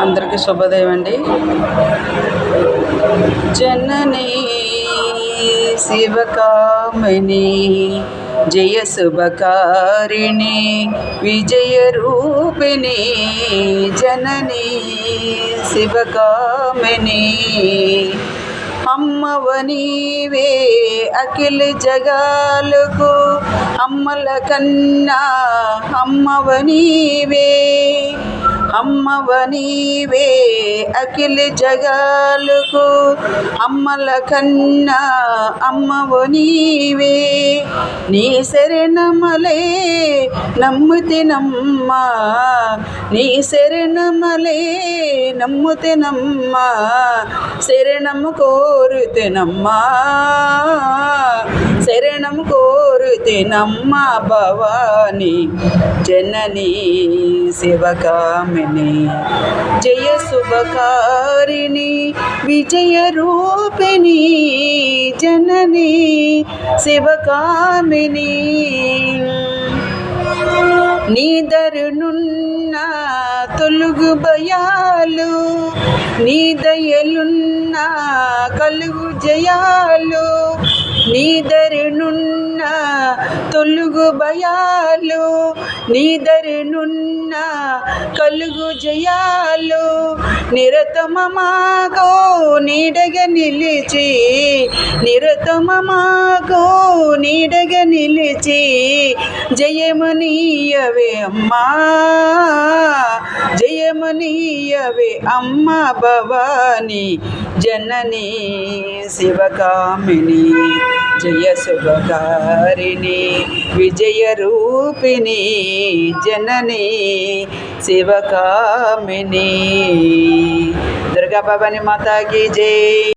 అందరికీ శుభోదయం అండి. జననీ శివకామిని జయ శుభకారిణి విజయ రూపిణి జననీ శివకామిని అమ్మవ నీవే అఖిల జగాలకు అమ్మల కన్నా అమ్మవ నీవే అమ్మవ నీవే అఖిల జగాలకు అమ్మల కన్నా అమ్మవ నీవే నీ శరణమలే నమ్ముతినమ్మా నీ శరణమలే నమ్ముతినమ్మా శరణము కోరుతినమ్మా శరణము కోరుతినమ్మా భవాని జననీ శివకామిని జయ శుభకారిణి విజయ రూపిణి జననీ శివకామిని నీ దరునున్న తొలుగు భయాలు నీ దయలున్న కలుగు జయాలు నీ దరునున్న తొలుగు భయాలు నీ దరునున్న కలుగు జయాలు నిరతమమాగో నీడగా నిలిచి నిరతమమాగో నీడగా నిలిచి జయమనీయవే అమ్మా జయమనీయవే అమ్మా భవాని జననీ శివకామిని జయ శుభకారిణి విజయ రూపిణి జననీ శివకామిని దుర్గా భవాని మాతా కీ జై.